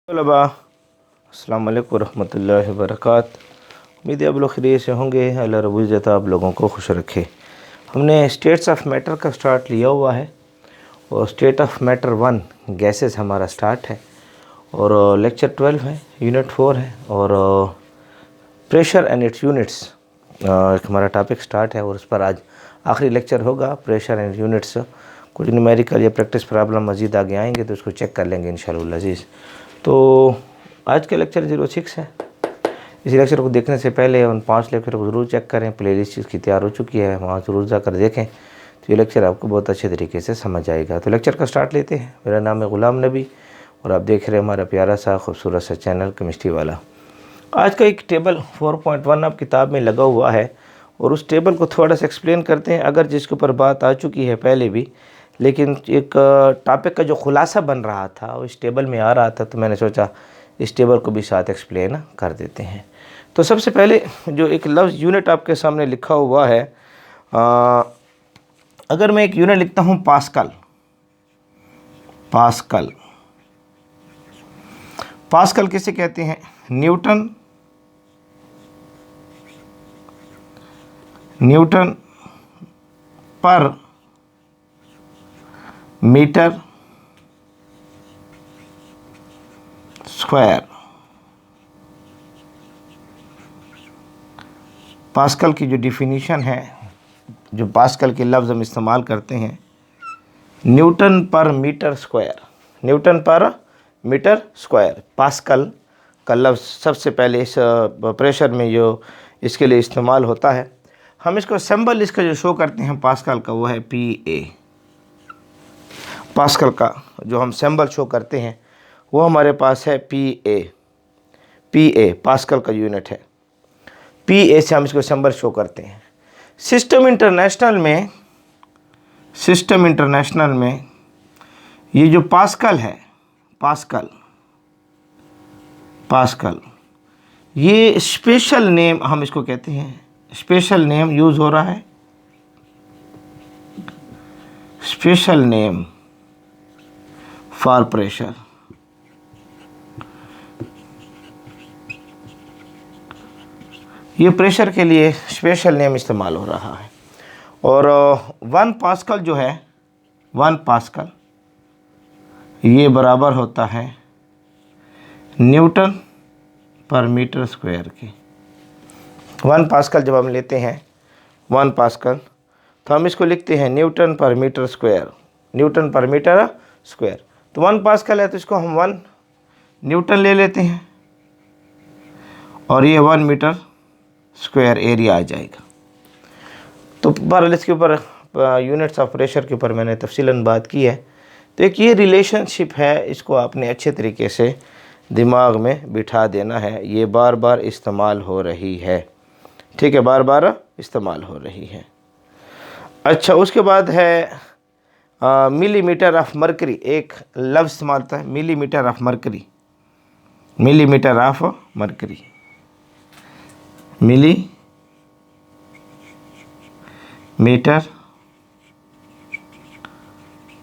तलबा अस्सलाम वालेकुम रहमतुल्लाहि व बरकात। उम्मीद है आप लोग खैरियत से होंगे। अल्लाह रब्बुल इज़्ज़त आप लोगों को खुश रखे। हमने स्टेट्स ऑफ मैटर का स्टार्ट लिया हुआ है और स्टेट ऑफ मैटर 1 गैसेस हमारा स्टार्ट है और लेक्चर 12 है, यूनिट 4 है और प्रेशर एंड इट्स यूनिट्स एक हमारा टॉपिक स्टार्ट है और उस पर आज आखिरी लेक्चर होगा। प्रेशर एंड यूनिट्स कुछ न्यूमेरिकल या प्रैक्टिस प्रॉब्लम मज़ीद आगे आएंगे तो उसको चेक कर लेंगे इंशाअल्लाह अज़ीज़। तो आज का लेक्चर 06 है। इस लेक्चर को देखने से पहले उन 5 लेक्चर को ज़रूर चेक करें। प्लेलिस्ट इसकी तैयार हो चुकी है, वहाँ ज़रूर जाकर देखें तो ये लेक्चर आपको बहुत अच्छे तरीके से समझ आएगा। तो लेक्चर का स्टार्ट लेते हैं। मेरा नाम है ग़ुलाम नबी और आप देख रहे हैं हमारा प्यारा सा खूबसूरत सा चैनल केमिस्ट्री वाला। आज का एक टेबल 4.1 अब किताब में लगा हुआ है और उस टेबल को थोड़ा सा एक्सप्लेन करते हैं। अगर जिसके ऊपर बात आ चुकी है पहले भी, लेकिन एक टॉपिक का जो खुलासा बन रहा था वो इस टेबल में आ रहा था तो मैंने सोचा इस टेबल को भी साथ एक्सप्लेन कर देते हैं। तो सबसे पहले जो एक लफ्ज़ यूनिट आपके सामने लिखा हुआ है, अगर मैं एक यूनिट लिखता हूँ पास्कल, पास्कल, पास्कल किसे कहते हैं? न्यूटन, न्यूटन पर मीटर स्क्वायर। पास्कल की जो डिफिनीशन है, जो पास्कल के लफ्ज़ हम इस्तेमाल करते हैं, न्यूटन पर मीटर स्क्वायर, न्यूटन पर मीटर स्क्वायर। पास्कल का लफ्ज़ सबसे पहले इस प्रेशर में जो इसके लिए इस्तेमाल होता है। हम इसको सिंबल इसका जो शो करते हैं पास्कल का वो है PA। पास्कल का जो हम सिंबल शो करते हैं वो हमारे पास है PA। PA पास्कल का यूनिट है। PA से हम इसको सिंबल शो करते हैं। सिस्टम इंटरनेशनल में, सिस्टम इंटरनेशनल में ये जो पास्कल है, पास्कल, पास्कल ये स्पेशल नेम हम इसको कहते हैं। स्पेशल नेम यूज़ हो रहा है, स्पेशल नेम फॉर प्रेशर। ये प्रेशर के लिए स्पेशल नेम इस्तेमाल हो रहा है। और 1 पास्कल जो है, 1 पास्कल ये बराबर होता है न्यूटन पर मीटर स्क्वायर के। 1 पास्कल जब हम लेते हैं 1 पास्कल तो हम इसको लिखते हैं न्यूटन पर मीटर स्क्वायर, न्यूटन पर मीटर स्क्वायर। तो 1 पास्कल है तो इसको हम 1 न्यूटन ले लेते हैं और ये 1 मीटर स्क्वायर एरिया आ जाएगा। तो बहरहाल इसके ऊपर यूनिट्स ऑफ प्रेशर के ऊपर मैंने तफसीलन बात की है। तो एक ये रिलेशनशिप है, इसको आपने अच्छे तरीके से दिमाग में बिठा देना है। ये बार बार इस्तेमाल हो रही है, ठीक है, बार बार इस्तेमाल हो रही है। अच्छा, उसके बाद है मिलीमीटर ऑफ मरकरी। एक लफ्ज़ इस्तेमाल होता है millimetre of mercury, millimetre of mercury, millimetre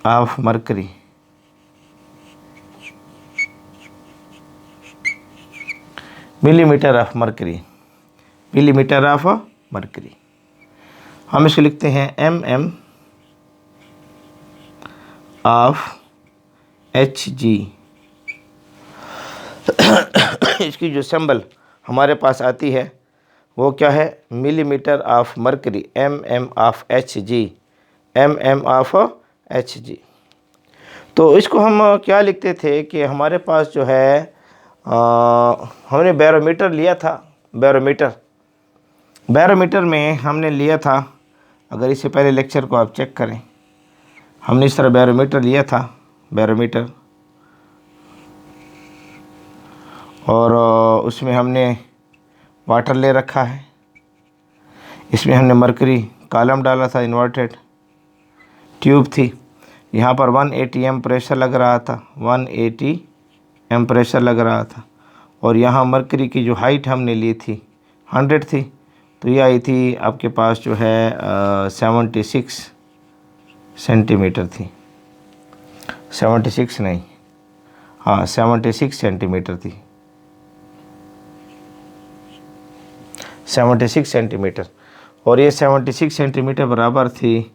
of mercury. Millimetre of mercury, millimetre of mercury. हम इसको लिखते हैं mm ऑफ Hg। इसकी जो सिंबल हमारे पास आती है वो क्या है? Millimetre of mercury, mm of Hg, mm of Hg। तो इसको हम क्या लिखते थे कि हमारे पास जो है हमने बैरोमीटर लिया था। बैरोमीटर, बैरोमीटर में हमने लिया था, अगर इससे पहले लेक्चर को आप चेक करें, हमने इस तरह बैरोमीटर लिया था, बैरोमीटर, और उसमें हमने वाटर ले रखा है, इसमें हमने मरकरी कॉलम डाला था, इन्वर्टेड ट्यूब थी, यहाँ पर 180 एम प्रेशर लग रहा था, 180 एम प्रेशर लग रहा था, और यहाँ मरकरी की जो हाइट हमने ली थी 100 थी, तो ये आई थी आपके पास जो है 76 सेंटीमीटर थी, 76 नहीं हाँ 76 सेंटीमीटर थी, 76 सेंटीमीटर। और ये 76 सेंटीमीटर बराबर थी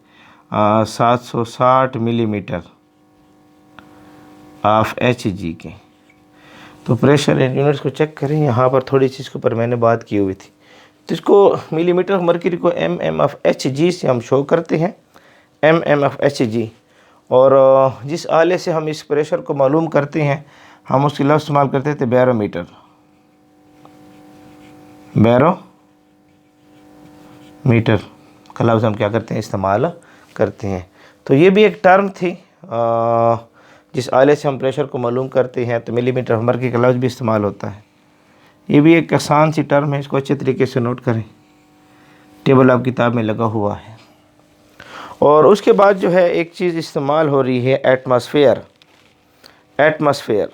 760 मिलीमीटर ऑफ HG के। तो प्रेशर यूनिट्स को चेक करें, यहाँ पर थोड़ी सी इसके ऊपर मैंने बात की हुई थी। तो इसको मिलीमीटर ऑफ मर्क्यूरी को mm ऑफ HG से हम शो करते हैं, mm ऑफ HG। और जिस आले से हम इस प्रेशर को मालूम करते हैं, हम उसकी लफ्ज़ इस्तेमाल करते थे बैरोमीटर, बैरोमीटर का लफ्ज़ हम क्या करते हैं, इस्तेमाल करते हैं। तो ये भी एक टर्म थी, जिस आले से हम प्रेशर को मालूम करते हैं, तो मिलीमीटर ऑफ मर्क्यूरी का लफ्ज़ भी इस्तेमाल होता है। ये भी एक आसान सी टर्म है, इसको अच्छे तरीके से नोट करें, टेबल आप किताब में लगा हुआ है। और उसके बाद जो है एक चीज़ इस्तेमाल हो रही है, एटमॉस्फेयर। एटमॉस्फेयर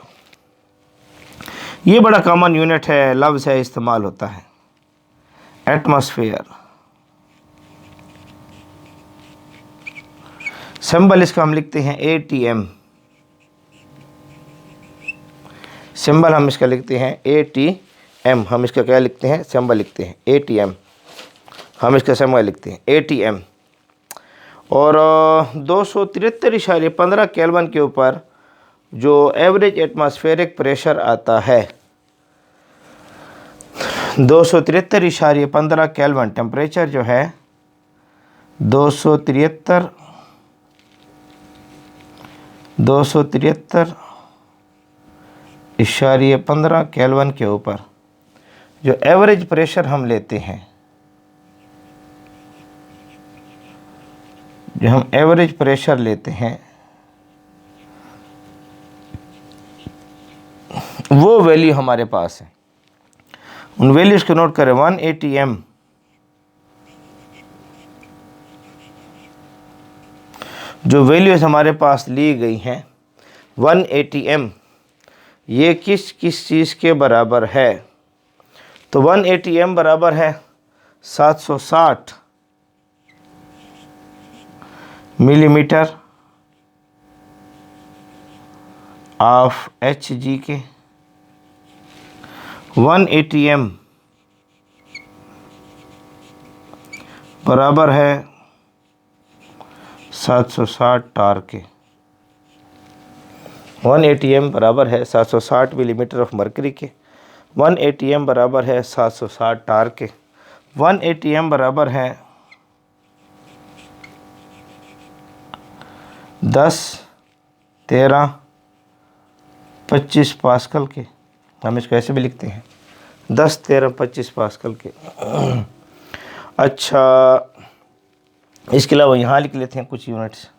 ये बड़ा कॉमन यूनिट है, लफ्ज़ है, इस्तेमाल होता है एटमॉस्फेयर। सिंबल इसका हम लिखते हैं ATM, सिंबल हम इसका लिखते हैं ATM। हम इसका क्या लिखते हैं, सिंबल लिखते हैं ATM, हम इसका सिंबल लिखते हैं ATM। और 273.15 केल्विन के ऊपर जो एवरेज एटमॉस्फेरिक प्रेशर आता है, 273.15 केल्विन टेम्परेचर जो है 273.15 केल्विन के ऊपर जो एवरेज प्रेशर हम लेते हैं, जो हम एवरेज प्रेशर लेते हैं, वो वैल्यू हमारे पास है। उन वैल्यूज़ को नोट करें। 1 ATM जो वैल्यूज़ हमारे पास ली गई हैं, 1 ATM ये किस किस चीज़ के बराबर है? तो 1 ATM बराबर है 760 मिलीमीटर ऑफ HG के। 1 ATM बराबर है 760 टार के। 1 ATM बराबर है 760 मिलीमीटर ऑफ मर्करी के। 1 ATM बराबर है 760 टार के। 1 ATM बराबर है 10, 13, 25 पास्कल के। हम इसको ऐसे भी लिखते हैं 10, 13, 25 पास्कल के। अच्छा, इसके अलावा यहाँ लिख लेते हैं कुछ यूनिट्स।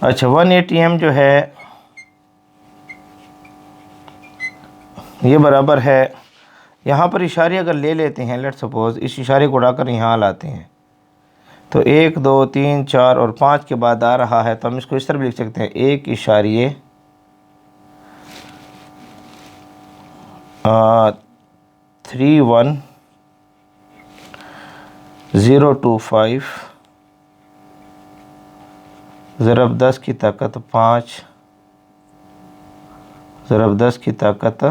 अच्छा, 1 ATM जो है ये बराबर है, यहाँ पर इशारे अगर ले लेते हैं, लेट सपोज इस इशारे को उड़ाकर यहाँ लाते हैं, तो 1, 2, 3, 4 और 5 के बाद आ रहा है, तो हम इसको इस तरह भी लिख सकते हैं 1.31025 ज़रब 10 की ताकत 5 ज़रब 10 की ताकत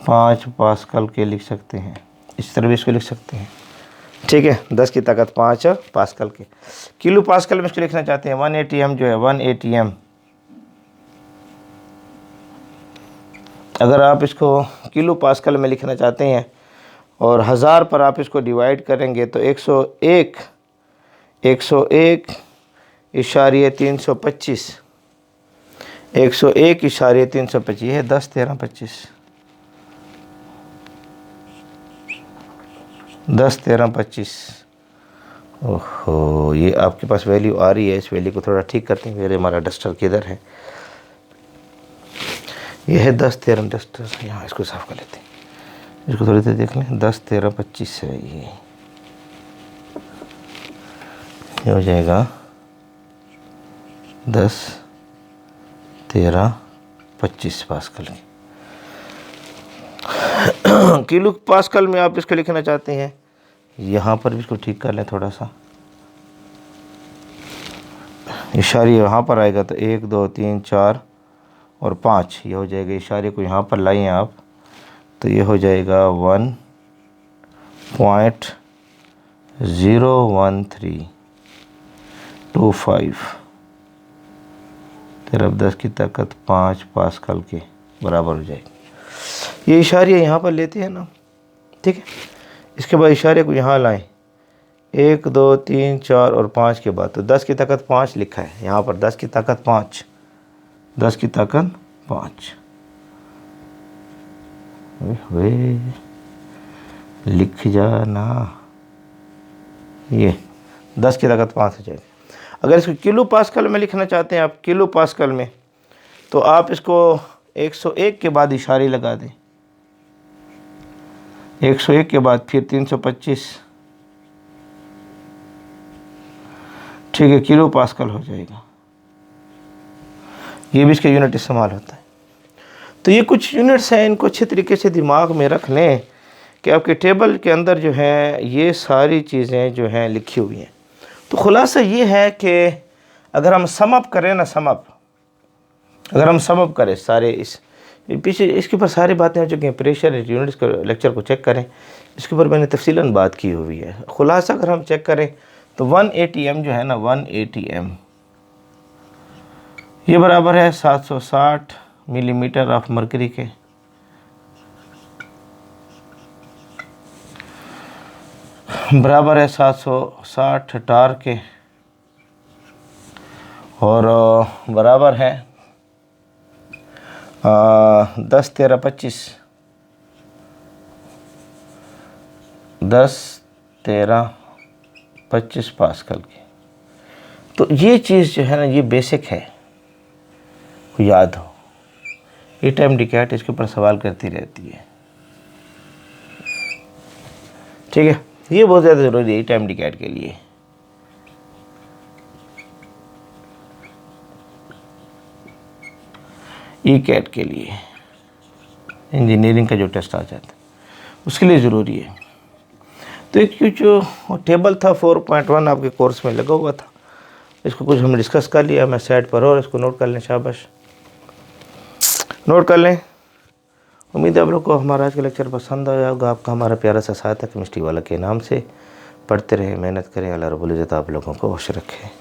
5 पास्कल के लिख सकते हैं। इस तरह भी इसको लिख सकते हैं, ठीक है। 10 की ताकत 5 पास्कल के। किलो पास्कल में इसको लिखना चाहते हैं 1 ATM जो है 1 ATM, अगर आप इसको किलो पास्कल में लिखना चाहते हैं और 1000 पर आप इसको डिवाइड करेंगे तो 101.325 101.325 है 10, 13, 25 10, 13, 25। ओहो, ये आपके पास वैल्यू आ रही है। इस वैल्यू को थोड़ा ठीक करते हैं। मेरे हमारा डस्टर किधर है? ये है 10, 13 डस्टर। यहाँ इसको साफ कर लेते हैं, इसको थोड़ी देर देख लें। 10, 13, 25 है ये हो जाएगा 10, 13, 25 पास्कल। किलो पास्कल में आप इसको लिखना चाहते हैं, यहाँ पर भी इसको ठीक कर लें थोड़ा सा। इशारे यहाँ पर आएगा तो 1 2 3 4 और 5 ये हो जाएगा। इशारे को यहाँ पर लाइए आप तो ये हो जाएगा 1.01325 तरफ 10 की ताकत 5 पास्कल के बराबर हो जाएगी। ये इशारे यहाँ पर लेते हैं ना, ठीक है। इसके बाद इशारे को यहाँ लाएं 1 2 3 4 और 5 के बाद, तो 10 की ताकत 5 लिखा है यहाँ पर, 10 की ताकत 5, 10 की ताकत 5। वे लिख जाना, ये 10 की ताकत 5 हो जाएगी। अगर इसको किलो पास्कल में लिखना चाहते हैं आप, किलो पास्कल में, तो आप इसको 101 के बाद इशारे लगा दें, 101 के बाद फिर 325, ठीक है, किलो पास्कल हो जाएगा। ये भी इसका यूनिट इस्तेमाल होता है। तो ये कुछ यूनिट्स हैं, इनको अच्छे तरीके से दिमाग में रख लें कि आपके टेबल के अंदर जो है ये सारी चीज़ें जो हैं लिखी हुई हैं। तो खुलासा ये है कि अगर हम सम अप करें ना, अगर हम सम अप करें सारे इस पीछे इसके ऊपर सारी बातें हो चुकी हैं, प्रेशर यूनिट्स के लेक्चर को चेक करें, इसके ऊपर मैंने तफसीलन बात की हुई है। खुलासा अगर हम चेक करें तो 1 ATM जो है ना, 1 ATM ये बराबर है 760 मिलीमीटर ऑफ मरकरी के, बराबर है 760 टार के, और बराबर है 10 13 25 10 13 25 पास्कल की। तो ये चीज़ जो है ना, ये बेसिक है, याद हो। ये टाइम डिकैट इसके ऊपर सवाल करती रहती है, ठीक है। ये बहुत ज़्यादा ज़रूरी है टाइम डिकैट के लिए। ई कैट के लिए, इंजीनियरिंग का जो टेस्ट आ जाता है उसके लिए ज़रूरी है। तो एक जो टेबल था 4.1 आपके कोर्स में लगा हुआ था, इसको कुछ हमने डिस्कस कर लिया, मैं साइड पर, और इसको नोट कर लें, शाबाश नोट कर लें। उम्मीद है आप लोग को हमारा आज का लेक्चर पसंद आया होगा। आपका हमारा प्यारा सा साथ है केमिस्ट्री वाला के नाम से। पढ़ते रहे, मेहनत करें, अल्लाह रब्बुल इज़्ज़त आप लोगों को खुश रखे।